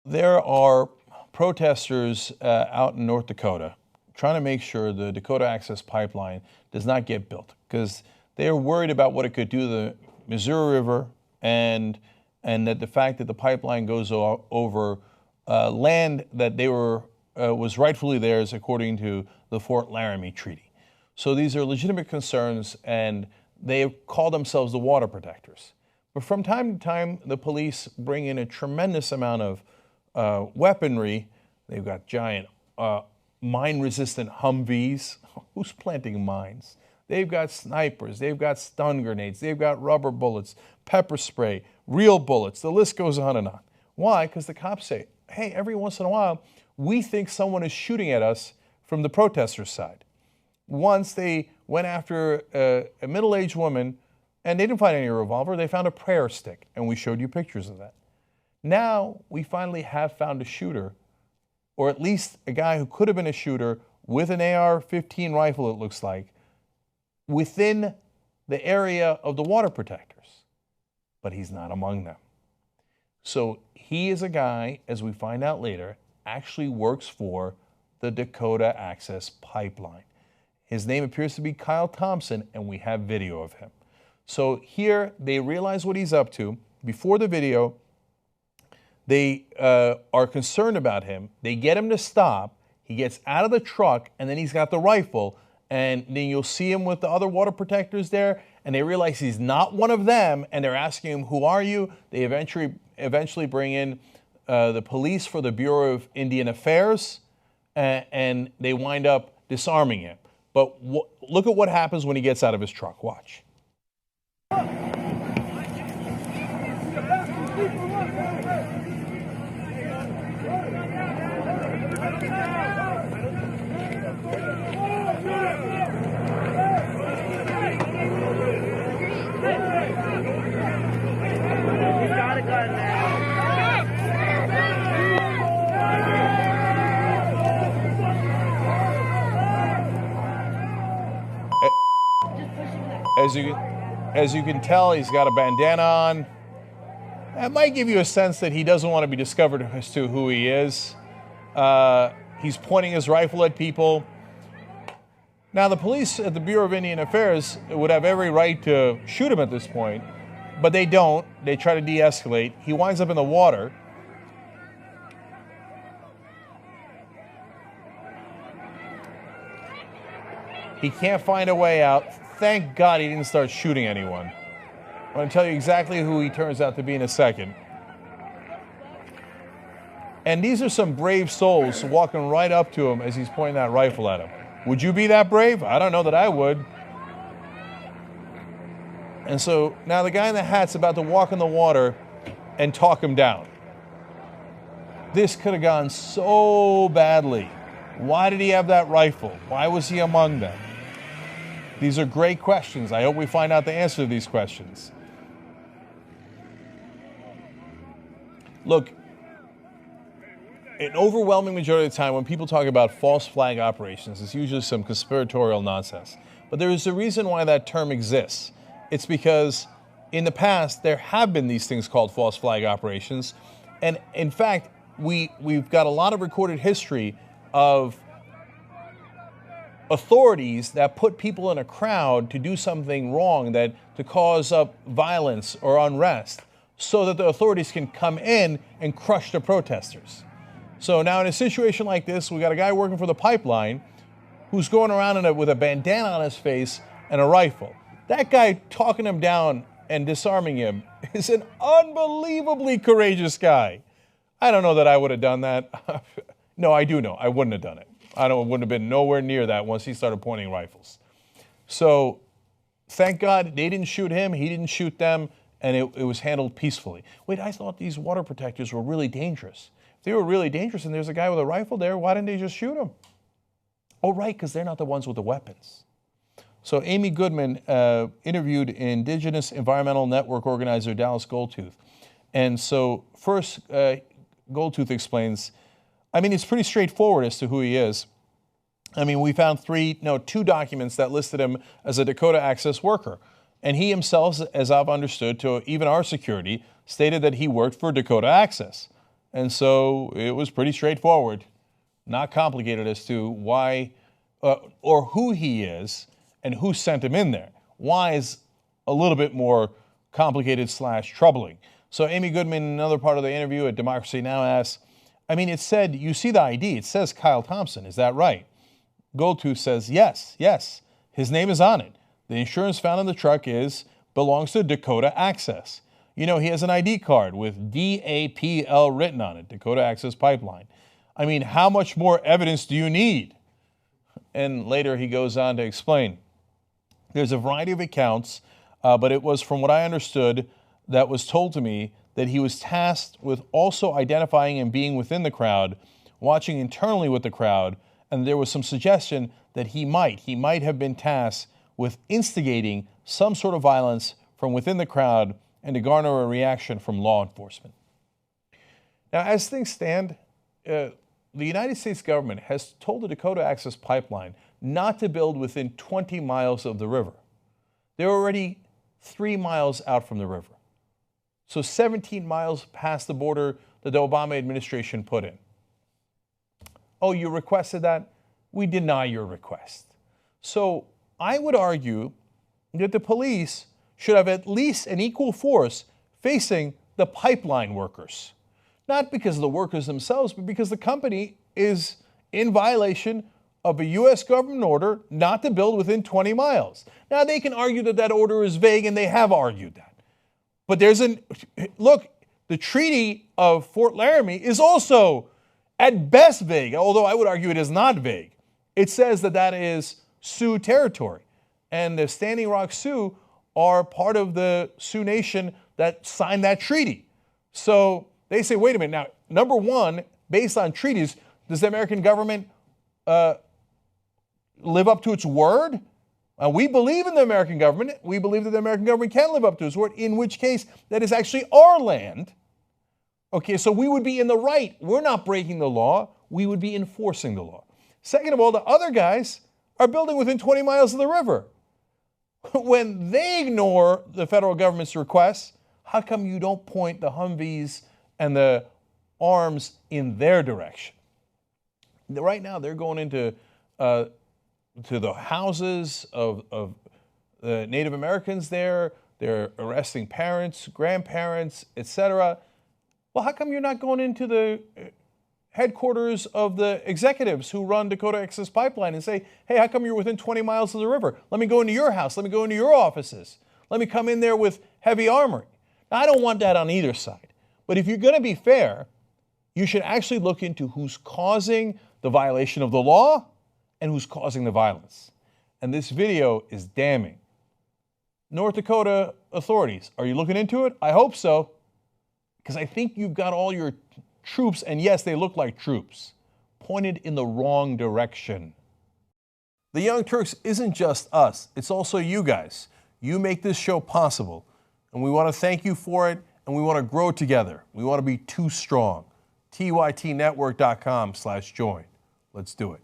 There are protesters out in North Dakota trying to make sure the Dakota Access Pipeline does not get built because they're worried about what it could do to the Missouri River and that the fact that the pipeline goes over land that they was rightfully theirs according to the Fort Laramie Treaty. So these are legitimate concerns, and they call themselves the water protectors. But from time to time, the police bring in a tremendous amount of weaponry. They've got giant mine-resistant Humvees. Who's planting mines? They've got snipers. They've got stun grenades. They've got rubber bullets, pepper spray, real bullets. The list goes on and on. Why? Because the cops say, hey, every once in a while, we think someone is shooting at us from the protesters' side. Once they went after a middle-aged woman, and they didn't find any revolver. They found a prayer stick, and we showed you pictures of that. Now, we finally have found a shooter, or at least a guy who could have been a shooter with an AR-15 rifle, it looks like, within the area of the water protectors. But he's not among them. So he is a guy, as we find out later, actually works for the Dakota Access Pipeline. His name appears to be Kyle Thompson, and we have video of him. So here, they realize what he's up to. Before the video, they are concerned about him. They get him to stop. He gets out of the truck, and then he's got the rifle. And then you'll see him with the other water protectors there, and they realize he's not one of them, and they're asking him, who are you? They eventually bring in the police for the Bureau of Indian Affairs, and they wind up disarming him. But look at what happens when he gets out of his truck. Watch. As you can tell, he's got a bandana on. That might give you a sense that he doesn't want to be discovered as to who he is. He's pointing his rifle at people. Now, the police at the Bureau of Indian Affairs would have every right to shoot him at this point, but they don't. They try to de-escalate. He winds up in the water. He can't find a way out. Thank God he didn't start shooting anyone. I'm going to tell you exactly who he turns out to be in a second. And these are some brave souls walking right up to him as he's pointing that rifle at him. Would you be that brave? I don't know that I would. And so now the guy in the hat's about to walk in the water and talk him down. This could have gone so badly. Why did he have that rifle? Why was he among them? These are great questions. I hope we find out the answer to these questions. Look, an overwhelming majority of the time when people talk about false flag operations, it's usually some conspiratorial nonsense. But there is a reason why that term exists. It's because in the past, there have been these things called false flag operations. And in fact, we've got a lot of recorded history of authorities that put people in a crowd to do something wrong, to cause up violence or unrest, so that the authorities can come in and crush the protesters. So now in a situation like this, we got a guy working for the pipeline who's going around with a bandana on his face and a rifle. That guy talking him down and disarming him is an unbelievably courageous guy. I don't know that I would have done that. No, I do know. I wouldn't have done it. Wouldn't have been nowhere near that once he started pointing rifles. So thank God they didn't shoot him, he didn't shoot them, and it was handled peacefully. Wait, I thought these water protectors were really dangerous. If they were really dangerous and there's a guy with a rifle there, why didn't they just shoot him? Oh, right, because they're not the ones with the weapons. So Amy Goodman interviewed Indigenous Environmental Network organizer Dallas Goldtooth. And so first, Goldtooth explains, it's pretty straightforward as to who he is. We found two documents that listed him as a Dakota Access worker. And he himself, as I've understood, to even our security, stated that he worked for Dakota Access. And so it was pretty straightforward, not complicated as to why or who he is and who sent him in there. Why is a little bit more complicated / troubling. So Amy Goodman, in another part of the interview at Democracy Now! Asks, I mean, it said, you see the ID, it says Kyle Thompson, is that right? Goldtooth says, yes, his name is on it. The insurance found in the truck belongs to Dakota Access. You know, he has an ID card with DAPL written on it, Dakota Access Pipeline. I mean, how much more evidence do you need? And later he goes on to explain. There's a variety of accounts, but it was, from what I understood, that was told to me that he was tasked with also identifying and being within the crowd, watching internally with the crowd, and there was some suggestion that he might have been tasked with instigating some sort of violence from within the crowd and to garner a reaction from law enforcement. Now, as things stand, the United States government has told the Dakota Access Pipeline not to build within 20 miles of the river. They're already 3 miles out from the river. So 17 miles past the border that the Obama administration put in. Oh, you requested that? We deny your request. So I would argue that the police should have at least an equal force facing the pipeline workers. Not because of the workers themselves, but because the company is in violation of a U.S. government order not to build within 20 miles. Now, they can argue that that order is vague, and they have argued that. But look, the Treaty of Fort Laramie is also at best vague, although I would argue it is not vague. It says that that is Sioux territory, and the Standing Rock Sioux are part of the Sioux Nation that signed that treaty. So they say, wait a minute, now, number one, based on treaties, does the American government live up to its word? We believe in the American government. We believe that the American government can live up to its word, in which case that is actually our land. Okay, so we would be in the right. We're not breaking the law. We would be enforcing the law. Second of all, the other guys are building within 20 miles of the river. When they ignore the federal government's requests, how come you don't point the Humvees and the arms in their direction? Right now, they're going into to the houses of the Native Americans there. They're arresting parents, grandparents, etc. Well, how come you're not going into the headquarters of the executives who run Dakota Access Pipeline and say, hey, how come you're within 20 miles of the river? Let me go into your house. Let me go into your offices. Let me come in there with heavy armory. Now, I don't want that on either side. But if you're going to be fair, you should actually look into who's causing the violation of the law and who's causing the violence. And this video is damning. North Dakota authorities, are you looking into it? I hope so, because I think you've got all your troops, and yes, they look like troops, pointed in the wrong direction. The Young Turks isn't just us, it's also you guys. You make this show possible, and we want to thank you for it, and we want to grow together. We want to be too strong. tytnetwork.com/join. Let's do it.